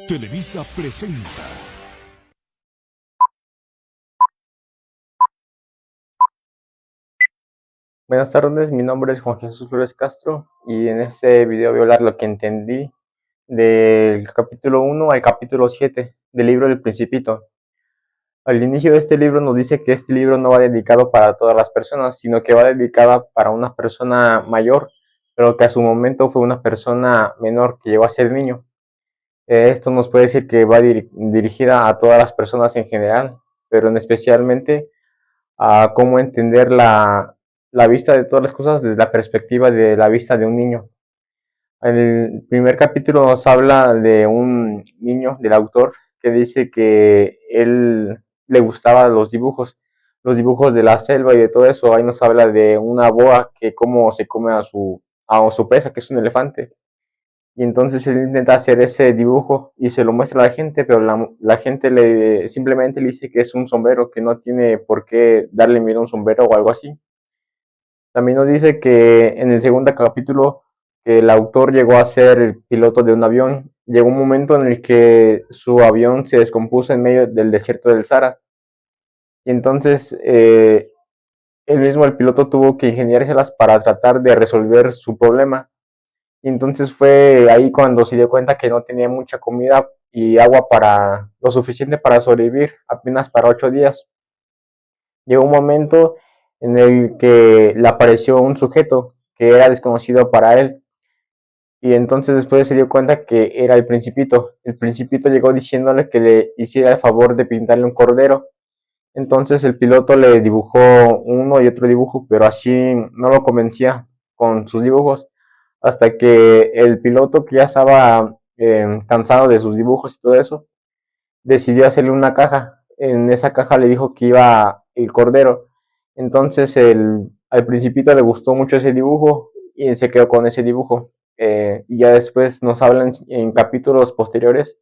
Televisa presenta. Buenas tardes, mi nombre es Juan Jesús Flores Castro y en este video voy a hablar lo que entendí del capítulo 1 al capítulo 7 del libro del Principito. Al inicio de este libro nos dice que este libro no va dedicado para todas las personas, sino que va dedicado para una persona mayor, pero que a su momento fue una persona menor que llegó a ser niño. Esto nos puede decir que va dirigida a todas las personas en general, pero en especialmente a cómo entender la vista de todas las cosas desde la perspectiva de la vista de un niño. El primer capítulo nos habla de un niño, del autor, que dice que él le gustaban los dibujos de la selva y de todo eso. Ahí nos habla de una boa que cómo se come a su presa, que es un elefante. Y entonces él intenta hacer ese dibujo y se lo muestra a la gente, pero la gente simplemente le dice que es un sombrero, que no tiene por qué darle miedo a un sombrero o algo así. También nos dice que en el segundo capítulo que el autor llegó a ser piloto de un avión. Llegó un momento en el que su avión se descompuso en medio del desierto del Sahara. Y entonces el piloto, tuvo que ingeniárselas para tratar de resolver su problema. Y entonces fue ahí cuando se dio cuenta que no tenía mucha comida y agua para lo suficiente para sobrevivir, apenas para 8 días. Llegó un momento en el que le apareció un sujeto que era desconocido para él. Y entonces después se dio cuenta que era el Principito. El Principito llegó diciéndole que le hiciera el favor de pintarle un cordero. Entonces el piloto le dibujó uno y otro dibujo, pero así no lo convencía con sus dibujos. Hasta que el piloto, que ya estaba cansado de sus dibujos y todo eso, decidió hacerle una caja. En esa caja le dijo que iba el cordero. Entonces al Principito le gustó mucho ese dibujo y se quedó con ese dibujo. Y ya después nos hablan en capítulos posteriores,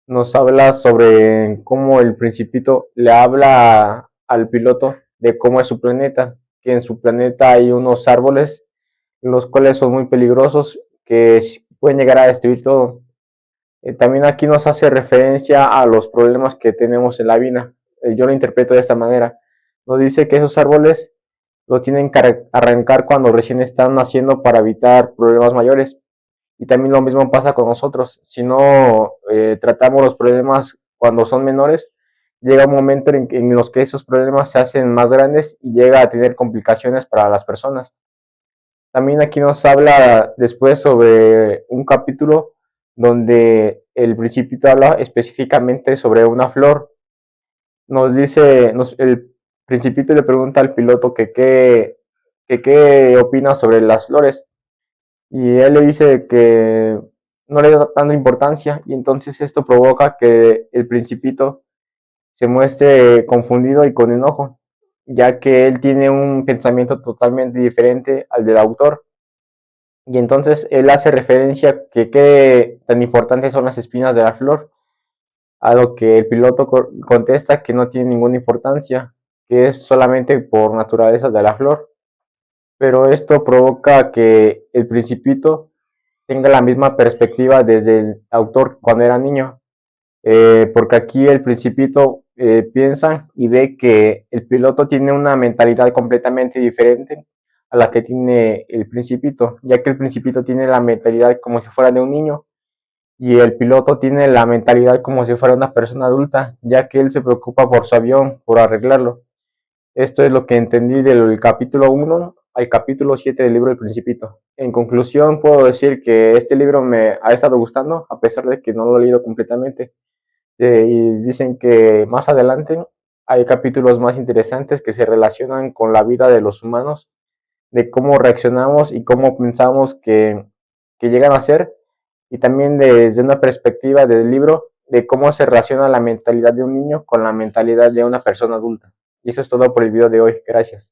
nos habla sobre cómo el Principito le habla al piloto de cómo es su planeta, que en su planeta hay unos árboles, los cuales son muy peligrosos, que pueden llegar a destruir todo. También aquí nos hace referencia a los problemas que tenemos en la vida. Yo lo interpreto de esta manera. Nos dice que esos árboles los tienen que arrancar cuando recién están naciendo para evitar problemas mayores. Y también lo mismo pasa con nosotros. Si no tratamos los problemas cuando son menores, llega un momento en los que esos problemas se hacen más grandes y llega a tener complicaciones para las personas. También aquí nos habla después sobre un capítulo donde el Principito habla específicamente sobre una flor. Nos dice, el Principito le pregunta al piloto que qué opina sobre las flores. Y él le dice que no le da tanta importancia, y entonces esto provoca que el Principito se muestre confundido y con enojo, ya que él tiene un pensamiento totalmente diferente al del autor. Y entonces él hace referencia que qué tan importantes son las espinas de la flor, a lo que el piloto contesta que no tiene ninguna importancia, que es solamente por naturaleza de la flor. Pero esto provoca que el Principito tenga la misma perspectiva desde el autor cuando era niño, porque aquí el Principito piensa y ve que el piloto tiene una mentalidad completamente diferente a la que tiene el Principito, ya que el Principito tiene la mentalidad como si fuera de un niño y el piloto tiene la mentalidad como si fuera una persona adulta, ya que él se preocupa por su avión, por arreglarlo. Esto es lo que entendí del capítulo 1 al capítulo 7 del libro del Principito. En conclusión, puedo decir que este libro me ha estado gustando, a pesar de que no lo he leído completamente. Y dicen que más adelante hay capítulos más interesantes que se relacionan con la vida de los humanos, de cómo reaccionamos y cómo pensamos que llegan a ser, y también desde una perspectiva del libro de cómo se relaciona la mentalidad de un niño con la mentalidad de una persona adulta. Y eso es todo por el video de hoy. Gracias.